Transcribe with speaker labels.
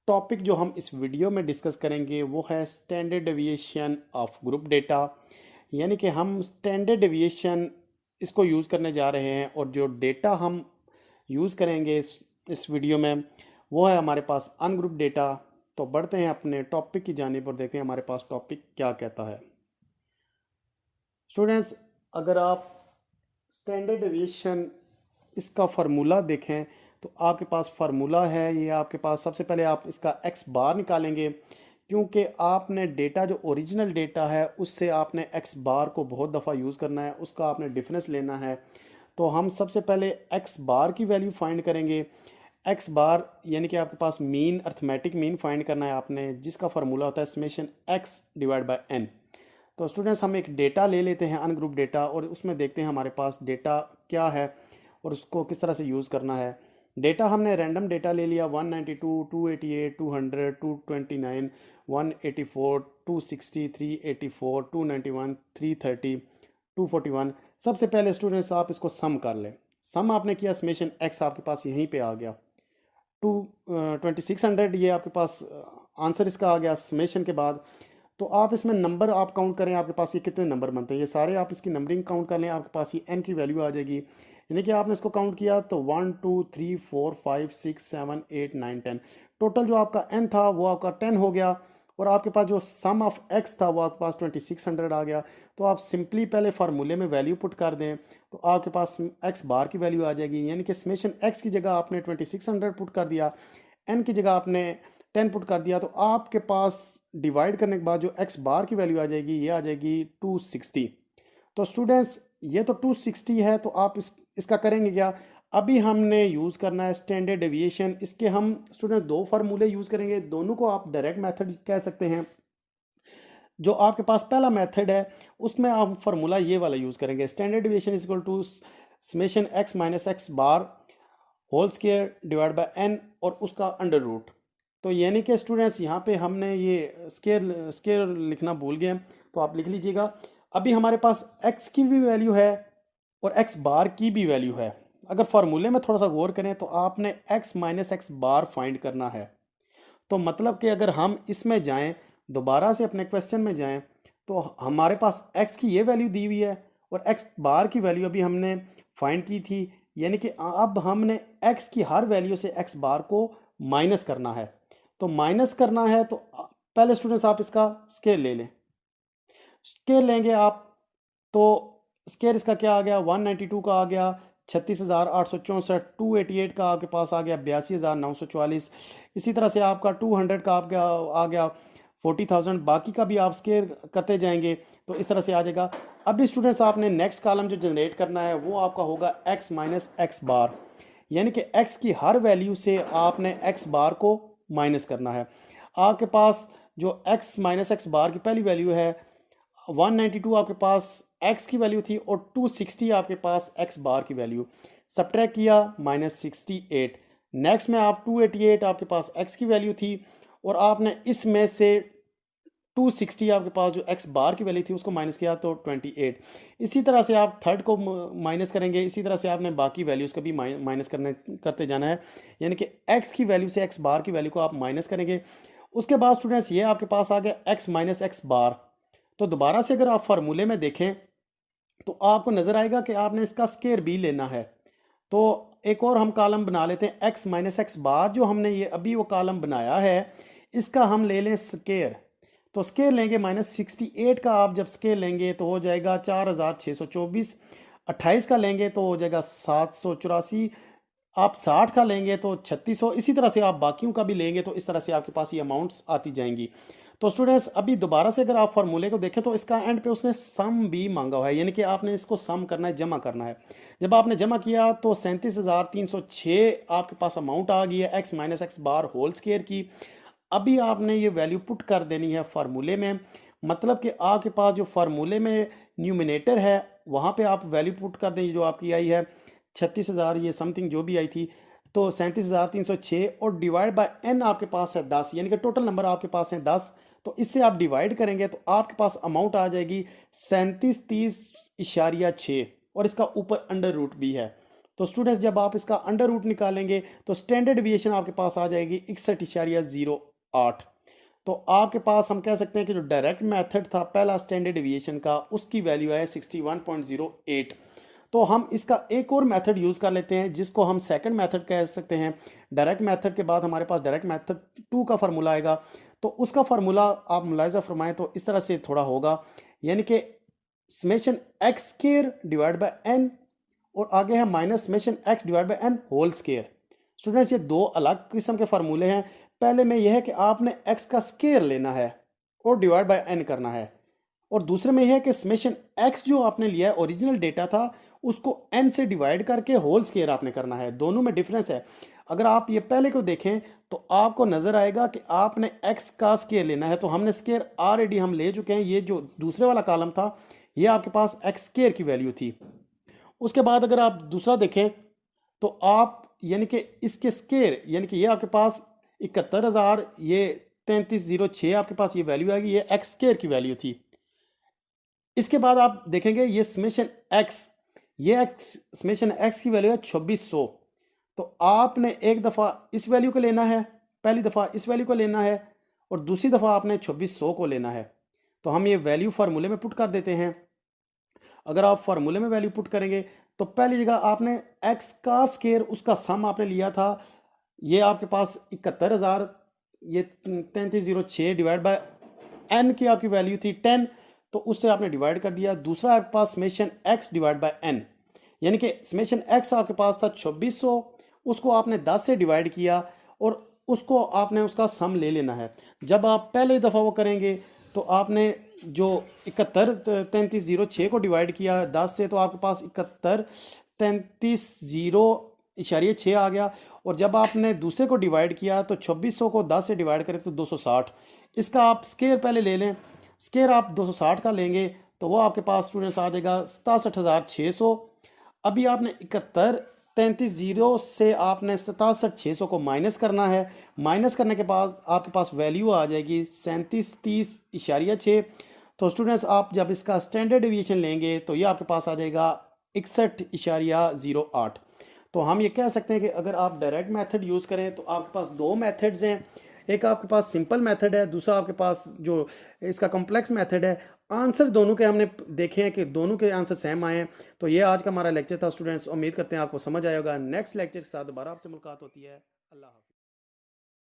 Speaker 1: Topic जो हम इस वीडियो में डिस्कस करेंगे वो है standard deviation of group data. यानी कि हम स्टैंडर्ड डेविएशन इसको यूज़ करने जा रहे हैं और जो डेटा हम यूज़ करेंगे इस वीडियो में वो है हमारे पास अनग्रुप डेटा। तो बढ़ते हैं अपने टॉपिक की जानिब और देखते हैं हमारे पास टॉपिक क्या कहता है। स्टूडेंट्स, अगर आप स्टैंडर्ड डेविएशन इसका फार्मूला देखें तो आपके पास फार्मूला है ये आपके पास। सबसे पहले आप इसका एक्स बार निकालेंगे क्योंकि आपने डेटा जो ओरिजिनल डेटा है उससे आपने एक्स बार को बहुत दफ़ा यूज़ करना है, उसका आपने डिफरेंस लेना है। तो हम सबसे पहले एक्स बार की वैल्यू फाइंड करेंगे। एक्स बार यानी कि आपके पास मीन, अर्थमेटिक मीन फाइंड करना है आपने, जिसका फार्मूला होता है summation x divide by n. तो स्टूडेंट्स, हम एक डेटा ले लेते हैं अनग्रुप डेटा और उसमें देखते हैं हमारे पास डेटा क्या है और उसको किस तरह से यूज़ करना है। डेटा हमने रैंडम डेटा ले लिया 192, 288, 200, 229, 184, 260, 384, 291, 330, 241। सबसे पहले स्टूडेंट्स आप इसको सम कर लें। सम आपने किया, समेशन एक्स आपके पास यहीं पे आ गया 2600। ये आपके पास आंसर इसका आ गया समेशन के बाद। तो आप इसमें नंबर आप काउंट करें, आपके पास ये कितने नंबर बनते हैं, ये सारे आप इसकी नंबरिंग काउंट कर लें, आपके पास ये एन की वैल्यू आ जाएगी। यानी कि आपने इसको काउंट किया तो 1 2 3 4 5 6 7 8 9 10, टोटल जो आपका एन था वो आपका 10 हो गया। और आपके पास जो सम ऑफ एक्स था वो आपके पास 2600 आ गया। तो आप सिंपली पहले फार्मूले में वैल्यू पुट कर दें तो आपके पास एक्स बार की वैल्यू आ जाएगी। यानी कि समेशन एक्स की जगह आपने 2600 पुट कर दिया, एन की जगह आपने 10 पुट कर दिया, तो आपके पास डिवाइड करने के बाद जो एक्स बार की वैल्यू आ जाएगी ये आ जाएगी 260। तो स्टूडेंट्स, ये तो 260 है, तो आप इसका करेंगे क्या। अभी हमने यूज़ करना है स्टैंडर्ड डेविएशन। इसके हम स्टूडेंट दो फार्मूले यूज़ करेंगे, दोनों को आप डायरेक्ट मेथड कह सकते हैं। जो आपके पास पहला मेथड है उसमें आप फार्मूला ये वाला यूज़ करेंगे, standard deviation is equal to summation x minus x bar whole square divide by n और उसका अंडर रूट। तो यानी कि स्टूडेंट्स यहाँ पे हमने ये स्केयर स्केयर लिखना भूल गए, तो आप लिख लीजिएगा। अभी हमारे पास x की भी वैल्यू है और x बार की भी वैल्यू है। अगर फार्मूले में थोड़ा सा गौर करें तो आपने x माइनस एक्स बार फाइंड करना है। तो मतलब कि अगर हम इसमें जाएं, दोबारा से अपने क्वेश्चन में जाएं, तो हमारे पास x की ये वैल्यू दी हुई है और x बार की वैल्यू अभी हमने फाइंड की थी। यानी कि अब हमने x की हर वैल्यू से x बार को माइनस करना है। तो माइनस करना है तो पहले स्टूडेंट्स आप इसका स्केल ले लें। स्केल लेंगे आप तो स्केल इसका क्या आ गया, 192 का आ गया 36,864, 288 का आपके पास आ गया 82,944। इसी तरह से आपका 200 का आपका आ गया 40,000। बाकी का भी आप स्केल करते जाएंगे तो इस तरह से आ जाएगा। अभी स्टूडेंट्स आपने नेक्स्ट कॉलम जो जनरेट करना है वो आपका होगा x माइनस एक्स बार। यानी कि x की हर वैल्यू से आपने x बार को माइनस करना है। आपके पास जो x माइनस एक्स बार की पहली वैल्यू है 192 आपके पास x की वैल्यू थी और 260 आपके पास x बार की वैल्यू, सब्ट्रैक्ट किया -68। नेक्स्ट में आप 288 आपके पास x की वैल्यू थी और आपने इसमें से 260 आपके पास जो x बार की वैल्यू थी उसको माइनस किया तो 28। इसी तरह से आप थर्ड को माइनस करेंगे, इसी तरह से आपने बाकी वैल्यूज़ को भी माइनस करते जाना है। यानी कि x की वैल्यू से x बार की वैल्यू को आप माइनस करेंगे। उसके बाद स्टूडेंट्स ये आपके पास आ गया x माइनस एक्स बार। तो दोबारा से अगर आप फार्मूले में देखें तो आपको नज़र आएगा कि आपने इसका स्केयर भी लेना है। तो एक और हम कॉलम बना लेते हैं x माइनस एक्स बार, जो हमने ये अभी वो कॉलम बनाया है इसका हम ले लें स्केयर। तो स्केयर लेंगे -68 का, आप जब स्केयर लेंगे तो हो जाएगा 4,624। 28 का लेंगे तो हो जाएगा 784। आप 60 का लेंगे तो 3600। इसी तरह से आप बाकियों का भी लेंगे तो इस तरह से आपके पास ये अमाउंट्स आती जाएंगी। तो स्टूडेंट्स, अभी दोबारा से अगर आप फार्मूले को देखें तो इसका एंड पे उसने सम भी मांगा हुआ है, यानी कि आपने इसको सम करना है, जमा करना है। जब आपने जमा किया तो 37,306 आपके पास अमाउंट आ गई है x minus x bar whole square की। अभी आपने ये वैल्यू पुट कर देनी है फार्मूले में। मतलब कि आपके पास जो फार्मूले में न्यूमिनेटर है वहाँ पे आप वैल्यू पुट कर दें जो आपकी आई है 36,000 ये समथिंग जो भी आई थी, तो 37,306 और डिवाइड बाय एन आपके पास है 10, यानी कि टोटल नंबर आपके पास है 10। तो इससे आप डिवाइड करेंगे तो आपके पास अमाउंट आ जाएगी 3730.6 और इसका ऊपर अंडर रूट भी है। तो स्टूडेंट्स जब आप इसका अंडर रूट निकालेंगे तो स्टैंडर्ड डिविएशन आपके पास आ जाएगी 61.08। तो आपके पास हम कह सकते हैं कि जो डायरेक्ट मेथड था पहला स्टैंडर्ड डिविएशन का, उसकी वैल्यू है 61.08। तो हम इसका एक और मेथड यूज़ कर लेते हैं जिसको हम सेकंड मेथड कह सकते हैं। डायरेक्ट मेथड के बाद हमारे पास डायरेक्ट मेथड 2 का फार्मूला आएगा। तो उसका फार्मूला आप मुलाहिजा फरमाएं तो इस तरह से थोड़ा होगा, यानी कि summation x square divide by n, और आगे है minus summation x divide by n whole square. Students ये दो अलग किस्म के फार्मूले हैं। पहले में यह है कि आपने एक्स का स्क्वायर लेना है और डिवाइड बाय एन करना है, और दूसरे में यह है कि समेशन एक्स जो आपने लिया है ओरिजिनल डेटा था उसको एन से डिवाइड करके होल स्क्वायर आपने करना है। दोनों में डिफरेंस है। अगर आप ये पहले को देखें तो आपको नजर आएगा कि आपने एक्स का स्क्वायर लेना है, तो हमने स्क्वायर ऑलरेडी हम ले चुके हैं। ये जो दूसरे वाला कॉलम था ये आपके पास एक्स स्क्वायर की वैल्यू थी। उसके बाद अगर आप दूसरा देखें तो आप यानी कि इसके स्क्वायर यानी कि ये आपके पास 71,000, ये 3306 आपके पास ये वैल्यू आएगी, ये एक्स स्क्वायर की वैल्यू थी। इसके बाद आप देखेंगे ये समेशन एक्स, ये एक्स समेशन एक्स की वैल्यू है 2600। तो आपने एक दफ़ा इस वैल्यू को लेना है, पहली दफ़ा इस वैल्यू को लेना है, और दूसरी दफ़ा आपने 2600 को लेना है। तो हम ये वैल्यू फार्मूले में पुट कर देते हैं। अगर आप फार्मूले में वैल्यू पुट करेंगे तो पहली जगह आपने एक्स का स्क्वायर उसका सम आपने लिया था, ये आपके पास 71,000, ये 3306 डिवाइड बाय एन की आपकी वैल्यू थी 10, तो उससे आपने डिवाइड कर दिया। दूसरा आपके पास summation x divide by n, यानी कि समेशन एक्स आपके पास था 2600, उसको आपने 10 से डिवाइड किया और उसको आपने उसका सम ले लेना है। जब आप पहले दफ़ा वो करेंगे तो आपने जो 3306 को डिवाइड किया 10 से, तो आपके पास 3306 आ गया। और जब आपने दूसरे को डिवाइड किया तो 2600 को 10 से डिवाइड करें तो 260। इसका आप स्क्वायर पहले ले लें, स्क्वायर आप 260 का लेंगे तो वो आपके पास स्टूडेंट्स आ जाएगा 67,600। अभी आपने 33 से आपने 67,600 को माइनस करना है। माइनस करने के बाद आपके पास वैल्यू आ जाएगी 3730.6। तो स्टूडेंट्स आप जब इसका स्टैंडर्ड डिवीएशन लेंगे तो ये आपके पास आ जाएगा 61.08। तो हम ये कह सकते हैं कि अगर आप डायरेक्ट मेथड यूज़ करें तो आपके पास दो मेथड्स हैं। एक आपके पास सिंपल मेथड है, दूसरा आपके पास जो इसका कॉम्प्लेक्स मेथड है। आंसर दोनों के हमने देखे हैं कि दोनों के आंसर सेम आए हैं। तो ये आज का हमारा लेक्चर था स्टूडेंट्स, उम्मीद करते हैं आपको समझ आया होगा। नेक्स्ट लेक्चर के साथ दोबारा आपसे मुलाकात होती है। अल्लाह हाफ़िज़।